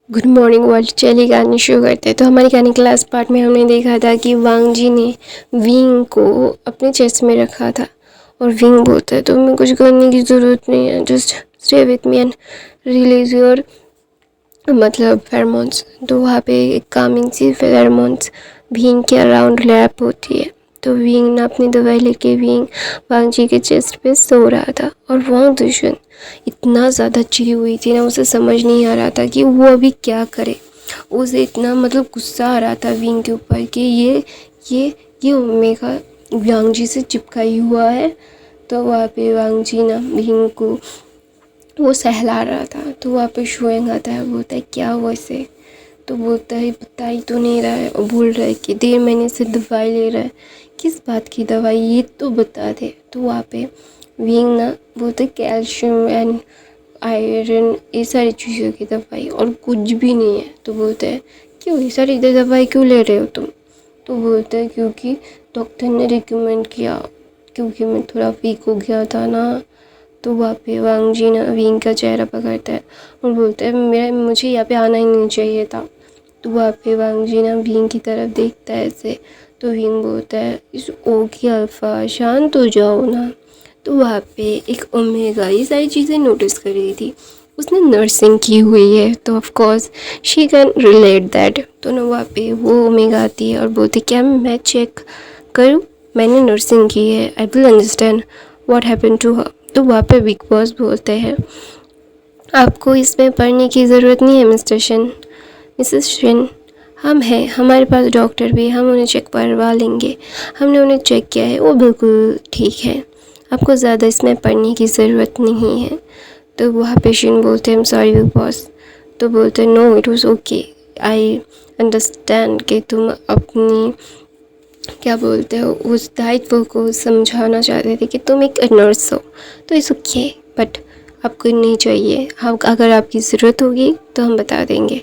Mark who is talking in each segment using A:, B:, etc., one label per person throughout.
A: Good morning world. चलिए कहानी शुरू करते हैं। तो हमारी कहानी क्लास पार्ट में हमने देखा था कि वांग जी ने विंग को अपने चेस्ट में रखा था और विंग बोलता है तुम्हें कुछ करने की ज़रूरत नहीं है, just stay with me and release your मतलब फेरोमोन्स। तो वहाँ पे एक कामिंग सी फेरोमोन्स विंग के अराउंड लैप होती है। तो विंग ने अपनी दवाई लेके विंग वांग जी के चेस्ट पे सो रहा था और वांग दुश्मन इतना ज़्यादा चिढ़ी हुई थी ना, उसे समझ नहीं आ रहा था कि वो अभी क्या करे। उसे इतना मतलब गुस्सा आ रहा था विंग के ऊपर कि ये ओमेगा वांग जी से चिपकाई हुआ है। तो वहाँ पे वांग जी ना विंग को वो सहला रहा था। तो वहाँ पे शुएंग आता है, बोलता है क्या हुआ इसे। तो बोलता है बता ही तो नहीं रहा है और बोल रहा है कि 1.5 महीने से दवाई ले रहा है। किस बात की दवाई ये तो बता दे। तो वहाँ पे विंग ना बोलते कैल्शियम एंड आयरन ये सारी चीज़ों की दवाई और कुछ भी नहीं है। तो बोलते हैं क्यों ये सारी दवाई क्यों ले रहे हो तुम। तो बोलते हैं क्योंकि डॉक्टर ने रिकमेंड किया, क्योंकि मैं थोड़ा वीक हो गया था ना। तो वहाँ पे वांग जी ना विंग का चेहरा पकड़ता है और बोलता है मुझे यहाँ पे आना ही नहीं चाहिए था। तो वहाँ पे वांग जी ना विंग की तरफ देखता है ऐसे। तो विंग बोलता है इस ओके अल्फ़ा शांत हो जाओ ना। तो वहाँ पे एक ओमेगा ये सारी चीज़ें नोटिस कर रही थी। उसने नर्सिंग की हुई है तो of course she can relate that. तो ना वहाँ पे वो ओमेगा आती है और बोलती क्या मैं चेक करूँ, मैंने नर्सिंग की है, I will understand what happen to her. तो वहाँ पे बिग बॉस बोलते हैं आपको इसमें पढ़ने की ज़रूरत नहीं है मिस्टर शिन, मिसेस शिन। हम हैं, हमारे पास डॉक्टर भी, हम उन्हें चेक करवा लेंगे। हमने उन्हें चेक किया है, वो बिल्कुल ठीक है, आपको ज़्यादा इसमें पढ़ने की ज़रूरत नहीं है। तो वहाँ पे शिन बोलते हैं सॉरी बिग बॉस। तो बोलते हैं no it was okay, I understand कि तुम अपनी क्या बोलते हो उस दायित्व को समझाना चाहते थे कि तुम एक नर्स हो। तो इट्स ओके बट आपको नहीं चाहिए, हम अगर आपकी ज़रूरत होगी तो हम बता देंगे।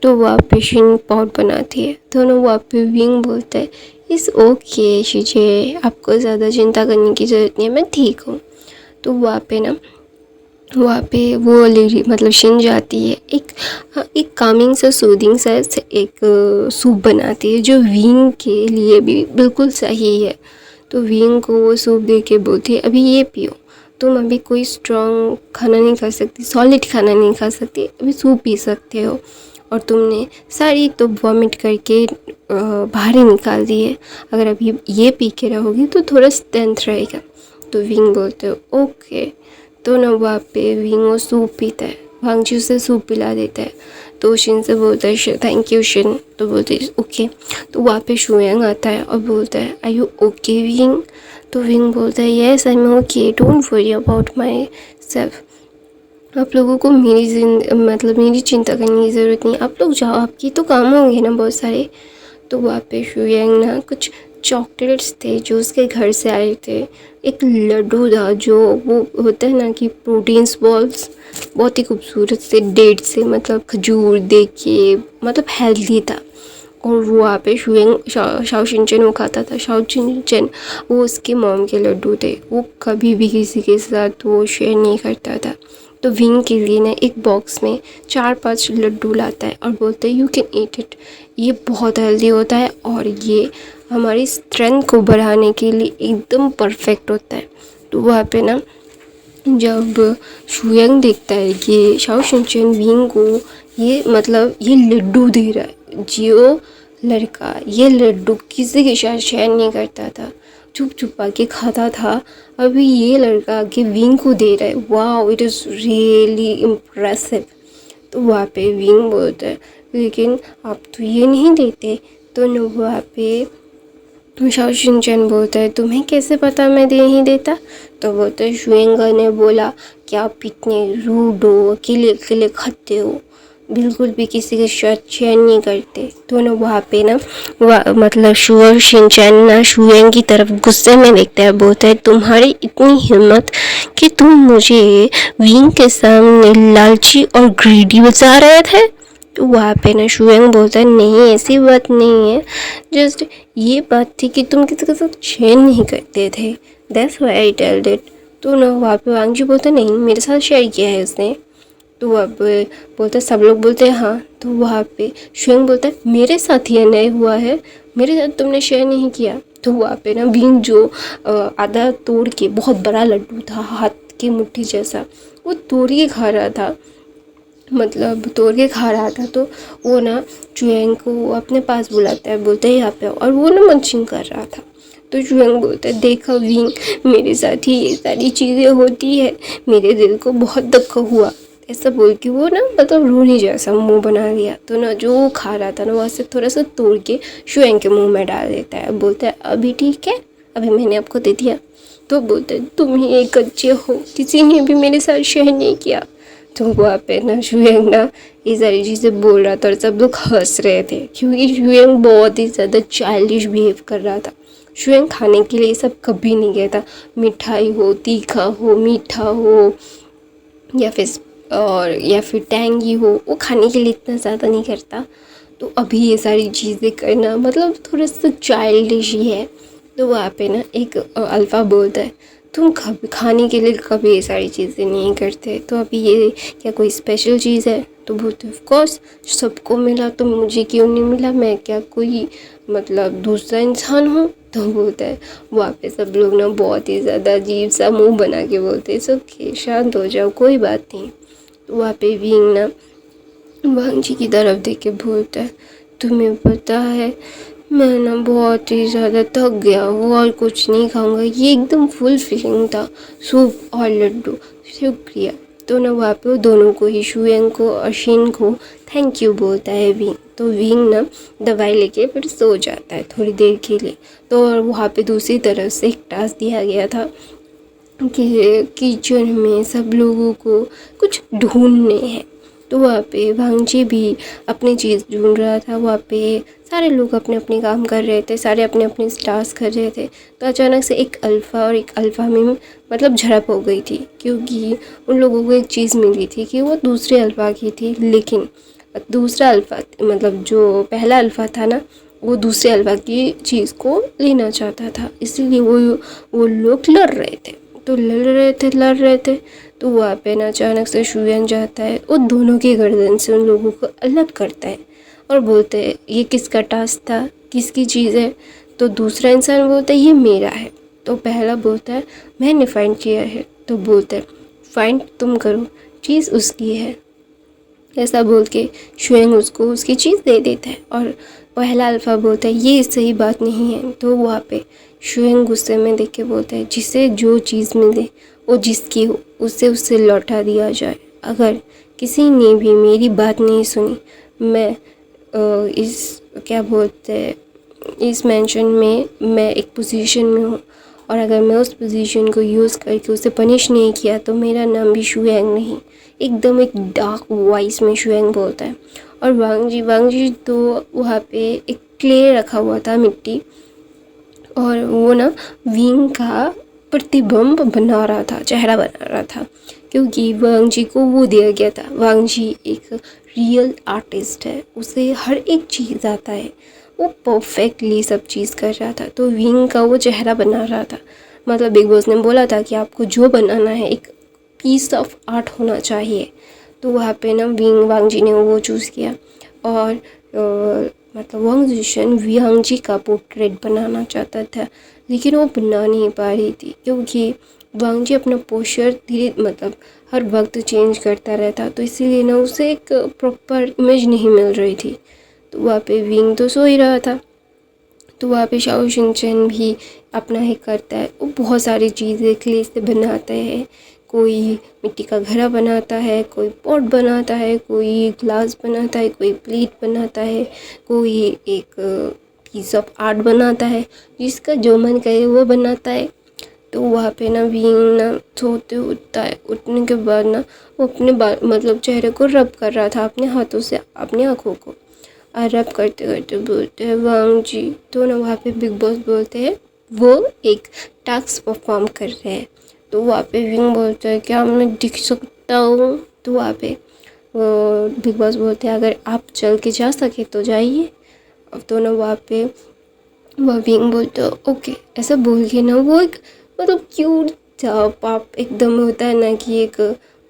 A: तो वो पेशेंट पॉट बनाती है। दोनों वो पे विंग बोलते हैं इस ओके शीजे, आपको ज़्यादा चिंता करने की ज़रूरत नहीं है, मैं ठीक हूँ। तो वहाँ पे ना वहाँ पे वो लेडी मतलब शिन जाती है, एक कामिंग सा सूदिंग सा एक सूप बनाती है जो विंग के लिए भी बिल्कुल सही है। तो विंग को वो सूप दे के बोलती है अभी ये पियो, तुम अभी कोई स्ट्रॉन्ग खाना नहीं खा सकती, सॉलिड खाना नहीं खा सकती, अभी सूप पी सकते हो। और तुमने सारी तो वॉमिट करके बाहर ही निकाल दी है, अगर अभी ये पी के रहोगी तो थोड़ा स्ट्रेंथ रहेगा। तो विंग बोलते हो ओके। तो ना वहाँ पे विंग वो सूप पीता है, वांगजी उसे सूप पिला देता है। तो शिन से बोलता है थैंक यू शिन। तो बोलते हैं ओके। तो वहाँ पे शुयांग आता है और बोलता है आर यू ओके विंग। तो विंग बोलता है yes I am okay, don't worry about my self. आप लोगों को मेरी चिंता करने की ज़रूरत नहीं, आप लोग जाओ, आपकी तो काम होंगे ना बहुत सारे। तो वहाँ पे शुयांग ना कुछ चॉकलेट्स थे जो उसके घर से आए थे। एक लड्डू था जो वो होता है ना कि प्रोटीन्स बॉल्स, बहुत ही खूबसूरत से डेट से मतलब खजूर दे के मतलब हेल्दी था। और वो वहाँ पे शाओ शिनचैन वो खाता था। शाओ शिनचैन वो उसके मॉम के लड्डू थे, वो कभी भी किसी के साथ वो शेयर नहीं करता था। तो विंग के लिए ना एक बॉक्स में 4-5 लड्डू लाता है और बोलता है यू कैन ईट इट, ये बहुत हेल्दी होता है और ये हमारी स्ट्रेंथ को बढ़ाने के लिए एकदम परफेक्ट होता है। तो वहाँ पे ना जब शुयांग देखता है कि शाओ शिनचैन विंग को ये लड्डू दे रहा है, जो लड़का ये लड्डू किसी के साथ शेयर नहीं करता था, चुप छुपा के खाता था, अभी ये लड़का आके विंग को दे रहा है, wow it is really impressive. तो वहाँ पे विंग बोलता है लेकिन आप तो ये नहीं देते। तो न वहाँ पे शाओ शिनचैन बोलता है तुम्हें कैसे पता मैं दे नहीं देता। तो बोलता है शुयांग ने बोला कि आप इतने रूड हो, अकेले अकेले खाते हो, बिल्कुल भी किसी के साथ शेयर नहीं करते। तो ना वहाँ पे ना मतलब शाओ शिनचैन ना शुयांग की तरफ गुस्से में देखता है, बोलता है तुम्हारी इतनी हिम्मत कि तुम मुझे विंग के सामने लालची और ग्रीडी बता रहे थे। तो वहाँ पे ना शुयांग बोलता है नहीं ऐसी बात नहीं है, जस्ट ये बात थी कि तुम किसी के साथ शेयर नहीं करते थे, that's why I tailed it. तो ना वहाँ पे वांगजी बोलता नहीं मेरे साथ शेयर किया है उसने। तो वहाँ पे बोलते सब लोग बोलते हैं हाँ। तो वहाँ पे शुएंग बोलता है मेरे साथ ये नहीं हुआ है, मेरे साथ तुमने शेयर नहीं किया। तो वहाँ पे ना विंग जो आधा तोड़ के, बहुत बड़ा लड्डू था हाथ की मुट्ठी जैसा, वो तोड़ के खा रहा था, मतलब तोड़ के खा रहा था। तो वो ना चुएंग को अपने पास बुलाता है, बोलता है यहाँ पे आओ, और वो ना मंचिंग कर रहा था। तो चुएंग बोलता है देखा विंग, मेरे साथ ही ये सारी चीज़ें होती है, मेरे दिल को बहुत धक्का हुआ। ऐसा बोल के वो ना मतलब रोने जैसा मुंह बना लिया। तो ना जो वो खा रहा था ना वहाँ से थोड़ा सा तोड़ के चुएंग के मुंह में डाल देता है, बोलता है अभी ठीक है, अभी मैंने आपको दे दिया। तो बोलता है तुम ही एक अच्छे हो, किसी ने भी मेरे साथ शेयर नहीं किया। तो वहाँ पे ना शुएंग ना ये सारी चीज़ें बोल रहा था और सब लोग हंस रहे थे, क्योंकि शुएंग बहुत ही ज़्यादा चाइल्डिश बिहेव कर रहा था। शुएंग खाने के लिए सब कभी नहीं गया था, मिठाई हो, तीखा हो, मीठा हो, या फिर टैंगी हो, वो खाने के लिए इतना ज़्यादा नहीं करता। तो अभी ये सारी चीज़ें करना मतलब थोड़ा सा चाइल्डिश ही है। तो वहाँ पे ना एक अल्फ़ा बोलता है तुम कभी खाने के लिए कभी ये सारी चीज़ें नहीं करते, तो अभी ये क्या कोई स्पेशल चीज़ है? तो बोलते ऑफ कोर्स सबको मिला तो मुझे क्यों नहीं मिला, मैं क्या कोई मतलब दूसरा इंसान हूँ? तो बोलता है, वहाँ पे सब लोग ना बहुत ही ज़्यादा अजीब सा मुंह बना के बोलते हैं सब शांत हो जाओ, कोई बात नहीं। तो वहाँ पे विंग ना वांग जी की तरफ देख के बोलता है तुम्हें पता है मैं ना बहुत ही ज़्यादा थक गया हूँ और कुछ नहीं खाऊंगा, ये एकदम फुल फीलिंग था, सूप और लड्डू, शुक्रिया। तो ना वहाँ पे वो दोनों को ही, शुएंग को और शिन को थैंक यू बोलता है विंग। तो विंग ना दवाई लेके फिर सो जाता है थोड़ी देर के लिए। तो और वहाँ पे दूसरी तरफ से एक टास्क दिया गया था कि किचन में सब लोगों को कुछ ढूंढने हैं। तो वहाँ पे भांगजी भी अपनी चीज़ ढूंढ रहा था, वहाँ पे सारे लोग अपने अपने काम कर रहे थे, सारे अपने अपने टास्क कर रहे थे। तो अचानक से एक अल्फ़ा और एक अल्फ़ा में मतलब झड़प हो गई थी, क्योंकि उन लोगों को एक चीज़ मिली थी कि वो दूसरे अल्फ़ा की थी, लेकिन दूसरा अल्फ़ा मतलब जो पहला अल्फ़ा था ना, वो दूसरे अल्फ़ा की चीज़ को लेना चाहता था, इसीलिए वो लोग लड़ रहे थे। तो लड़ रहे थे। तो वहाँ पे ना अचानक से शुएंग जाता है, वो दोनों की गर्दन से उन लोगों को अलग करता है और बोलते हैं ये किसका टास्क था, किसकी चीज़ है? तो दूसरा इंसान बोलता है ये मेरा है। तो पहला बोलता है मैंने फाइंड किया है। तो बोलता है फाइंड तुम करो, चीज़ उसकी है। ऐसा बोल के शुएंग उसको उसकी चीज़ दे देता है और पहला अल्फ़ा बोलता है ये सही बात नहीं है। तो वहाँ पे शुएंग गुस्से में देख के बोलता है जिसे जो चीज़ मिले वो जिसकी हो उससे लौटा दिया जाए। अगर किसी ने भी मेरी बात नहीं सुनी, मैं इस क्या बोलते हैं इस मेंशन में मैं एक पोजीशन में हूँ, और अगर मैं उस पोजीशन को यूज़ करके उसे पनिश नहीं किया तो मेरा नाम भी शुएंग नहीं। एकदम एक डार्क वॉइस में शुएंग बोलता है। और वांग जी तो वहाँ पे एक क्ले रखा हुआ था, मिट्टी, और वो ना विंग का प्रतिबिंब बना रहा था, चेहरा बना रहा था, क्योंकि वांग जी को वो दिया गया था। वांग जी एक रियल आर्टिस्ट है, उसे हर एक चीज़ आता है, वो परफेक्टली सब चीज़ कर रहा था। तो विंग का वो चेहरा बना रहा था, मतलब बिग बॉस ने बोला था कि आपको जो बनाना है एक पीस ऑफ आर्ट होना चाहिए। तो वहाँ पे ना वांग जी ने वो चूज़ किया, और मतलब वांग जिशन वियांग जी का पोर्ट्रेट बनाना चाहता था, लेकिन वो बना नहीं पा रही थी, क्योंकि वांग जी अपना पोस्चर धीरे मतलब हर वक्त चेंज करता रहता, तो इसीलिए ना उसे एक प्रॉपर इमेज नहीं मिल रही थी। तो वहाँ पे विंग तो सो ही रहा था। तो वहाँ पे शाओ शिनचैन भी अपना ही करता है, वो बहुत सारी चीज़ें क्ले से बनाते हैं, कोई मिट्टी का घड़ा बनाता है, कोई पॉट बनाता है, कोई ग्लास बनाता है, कोई प्लेट बनाता है, कोई एक पीस ऑफ आर्ट बनाता है, जिसका जो मन करे वो बनाता है। तो वहाँ पे ना विंग ना सोते उठता है, उठने के बाद ना वो अपने मतलब चेहरे को रब कर रहा था अपने हाथों से अपनी आँखों को, और रब करते करते बोलते हैं वांग जी। तो ना वहाँ पे बिग बॉस बोलते हैं वो एक टास्क परफॉर्म कर रहे हैं। तो वहाँ पे विंग बोलता है क्या मैं दिख सकता हूँ? तो वहाँ पे बिग बॉस बोलते हैं अगर आप चल के जा सके तो जाइए। अब तो ना वहाँ पे वह विंग बोलते हैं ओके, ऐसा बोल के ना वो एक मतलब क्यूट था पाप एकदम, होता है ना कि एक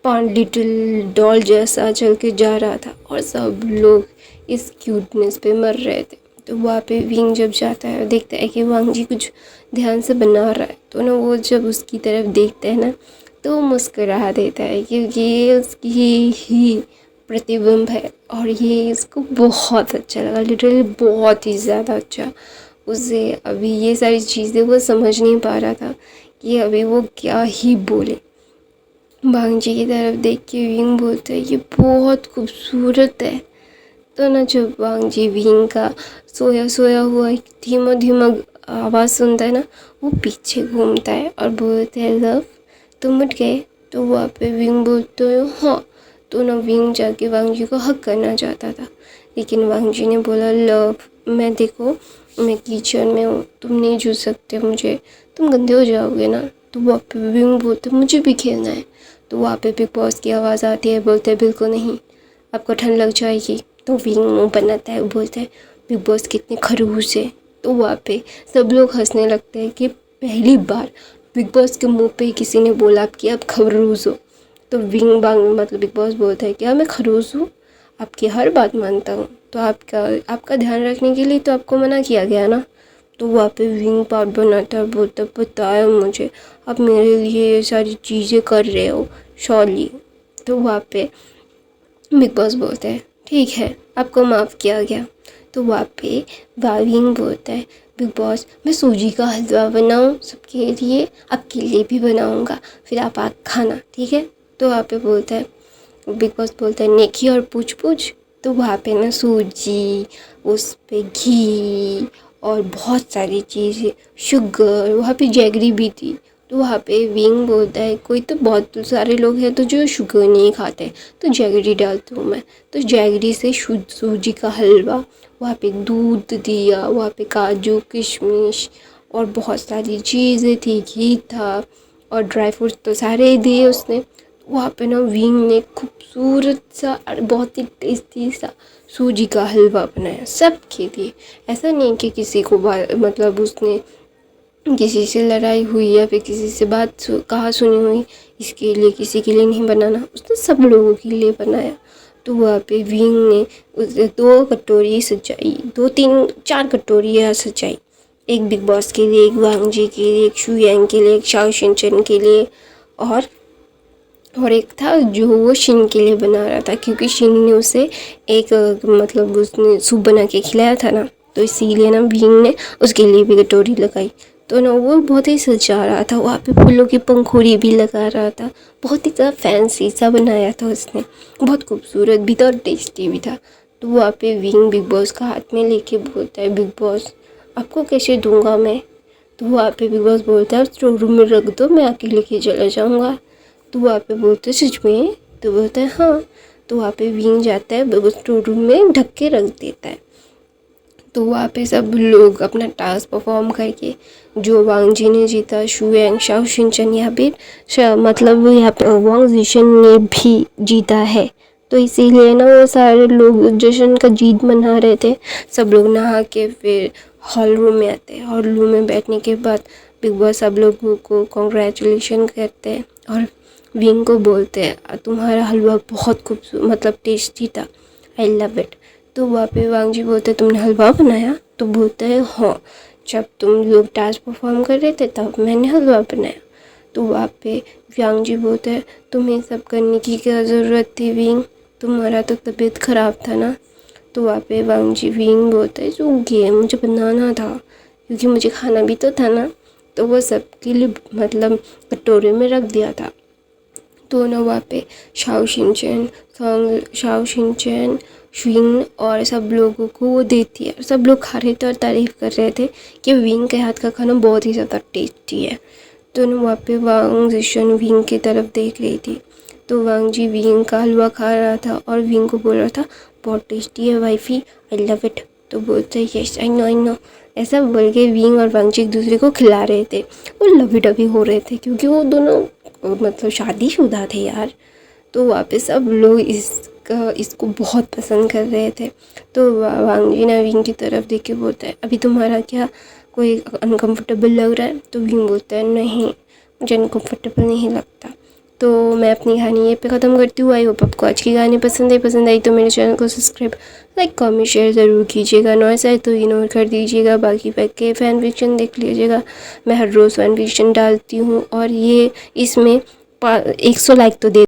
A: पांच लिटिल डॉल जैसा चल के जा रहा था और सब लोग इस क्यूटनेस पे मर रहे थे। तो वहाँ पे विंग जब जाता है और देखता है कि वांग जी कुछ ध्यान से बना रहा है, तो ना वो जब उसकी तरफ देखता है ना तो वो मुस्कुरा देता है, क्योंकि ये उसकी ही प्रतिबिंब है और ये इसको बहुत अच्छा लगा, लिटरली बहुत ही ज़्यादा अच्छा। उसे अभी ये सारी चीज़ें वो समझ नहीं पा रहा था कि अभी वो क्या ही बोले। वांग जी की तरफ देख के विंग बोलता है ये बहुत खूबसूरत है। तो ना जब वांग जी विंग का सोया सोया हुआ एक धीमा धीमा आवाज़ सुनता है ना, वो पीछे घूमता है और बोलते हैं लव तुम उठ गए। तो वहाँ पे विंग बोलते हो हाँ। तो ना विंग जाके वांग जी को हक करना चाहता था, लेकिन वांग जी ने बोला लव मैं देखो मैं किचन में हूँ, तुम नहीं छू सकते मुझे, तुम गंदे हो जाओगे ना। तो वहाँ पे विंग बोलते मुझे भी खेलना है। तो वहाँ पे बिग बॉस की आवाज़ आती है, बोलते हैं बिल्कुल नहीं, आपको ठंड लग जाएगी। तो विंग मुँह बनाता है, बोलता है बिग बॉस कितने खड़ूस है। तो वहाँ पे सब लोग हंसने लगते हैं कि पहली बार बिग बॉस के मुंह पे किसी ने बोला कि आप खड़ूस हो। तो विंग बांग मतलब बिग बॉस बोलता है क्या मैं खड़ूस हूँ, आपकी हर बात मानता हूँ, तो आपका ध्यान रखने के लिए तो आपको मना किया गया ना। तो वहाँ पे विंग पाउट बनाता है, बोलता पता है मुझे आप मेरे लिए ये सारी चीज़ें कर रहे हो शॉली। तो वहाँ पे बिग बॉस बोलता है ठीक है आपको माफ़ किया गया। तो वहाँ पे विंग बोलता है बिग बॉस मैं सूजी का हलवा बनाऊँ सबके लिए, आपके लिए भी बनाऊँगा, फिर आप आग खाना ठीक है। तो वहाँ पे बोलता है बिग बॉस बोलता है नेकी और पूछ पूछ। तो वहाँ पे ना सूजी, उस पे घी और बहुत सारी चीज़ें, शुगर, वहाँ पे जैगरी भी थी। तो वहाँ पे विंग बोलता है कोई तो बहुत सारे लोग हैं तो जो शुगर नहीं खाते, तो जैगरी डालता हूँ मैं। तो जैगरी से शुद्ध सूजी का हलवा, वहाँ पे दूध दिया, वहाँ पे काजू किशमिश और बहुत सारी चीज़ें थी, घी था और ड्राई फ्रूट्स तो सारे ही दिए उसने। वहाँ पे ना विंग ने खूबसूरत सा और बहुत ही टेस्टी सा सूजी का हलवा बनाया सबके लिए। ऐसा नहीं कि किसी को मतलब उसने किसी से लड़ाई हुई या फिर किसी से बात कहा सुनी हुई इसके लिए किसी के लिए नहीं बनाना, उसने सब लोगों के लिए बनाया। तो वहाँ पे विंग ने उसे 2 कटोरी सजाई, 2 3 4 कटोरियाँ सजाई, एक बिग बॉस के लिए, एक वांग जी के लिए, एक शू यांग के लिए, एक शाओ शिनचैन के लिए और एक था जो वो शिन के लिए बना रहा था, क्योंकि शिन ने उसे एक मतलब उसने सूप बना के खिलाया था ना, तो इसीलिए ना विंग ने उसके लिए भी कटोरी लगाई। तो ना वो बहुत ही सजा रहा था, वहाँ पे फूलों की पंखुड़ी भी लगा रहा था, बहुत ही ज़्यादा फैंसी सा बनाया था उसने, बहुत खूबसूरत भी था और टेस्टी भी था। तो वहाँ पे विंग बिग बॉस का हाथ में लेके बोलता है बिग बॉस आपको कैसे दूंगा मैं। तो वहाँ पे बिग बॉस बोलता है स्टोर रूम में रख दो मैं आके लेके चला जाऊँगा। तो वहाँ पे बोलते सच में, तो बोलता है हाँ। तो वहाँ पे विंग जाता है बिग स्टोर रूम में ढक के रख देता है। तो वहाँ पे सब लोग अपना टास्क परफॉर्म करके जो वांग जी ने जीता, शू यांग, शाओ शिनचैन या फिर मतलब यहाँ पे वांग जिशन ने भी जीता है। तो इसीलिए ना वो सारे लोग जश्न का जीत मना रहे थे। सब लोग नहा के फिर हॉल रूम में आते हैं, हॉल रूम में बैठने के बाद बिग बॉस सब लोगों को कॉन्ग्रेचुलेशन करते हैं और विंग को बोलते हैं तुम्हारा हलवा बहुत खूबसूरत मतलब टेस्टी था, आई लव इट। तो वहाँ पे वांग जी बोलते तुमने हलवा बनाया। तो बोलते हैं हाँ, जब तुम लोग टास्क परफॉर्म कर रहे थे तब मैंने हलवा बनाया। तो वहाँ पे वांग जी बोलते हैं तुम्हें सब करने की क्या ज़रूरत थी विंग, तुम्हारा तो तबीयत ख़राब था ना। तो वहाँ पे वांग जी विंग बोलते हैं जो गेम मुझे बनाना था क्योंकि मुझे खाना भी तो था ना, तो वो सबके लिए मतलब कटोरे में रख दिया था। तो ना वहाँ पे शाओ शिनचैन विंग और सब लोगों को वो देती है, सब लोग खा रहे थे और तारीफ़ कर रहे थे कि विंग के हाथ का खाना बहुत ही ज़्यादा टेस्टी है। तो ना वहाँ पे वांग जिशन विंग की तरफ देख रही थी। तो वांग जी विंग का हलवा खा रहा था और विंग को बोल रहा था बहुत टेस्टी है वाइफी, आई लव इट। तो बोलते यस आई नो ऐसा बोल के विंग और वांग जी एक दूसरे को खिला रहे थे, वो लवी डबी हो रहे थे क्योंकि वो दोनों मतलब शादीशुदा थे यार। तो वहाँ पे सब लोग इसको बहुत पसंद कर रहे थे। तो वांग जी ना विंग की तरफ देख के बोलता है अभी तुम्हारा क्या कोई अनकंफर्टेबल लग रहा है। तो विंग बोलता है नहीं मुझे अनकंफर्टेबल नहीं लगता। तो मैं अपनी कहानी ये पे ख़त्म करती हूँ। आई होप आपको आज की कहानी पसंद आई तो मेरे चैनल को सब्सक्राइब, लाइक, कमेंट, शेयर ज़रूर कीजिएगा। नॉइस आए तो इग्नोर कर दीजिएगा। बाकी के फ़ैन फिक्शन देख लीजिएगा। मैं हर रोज़ फ़ैन फिक्शन डालती हूँ और ये इसमें 100 लाइक तो दे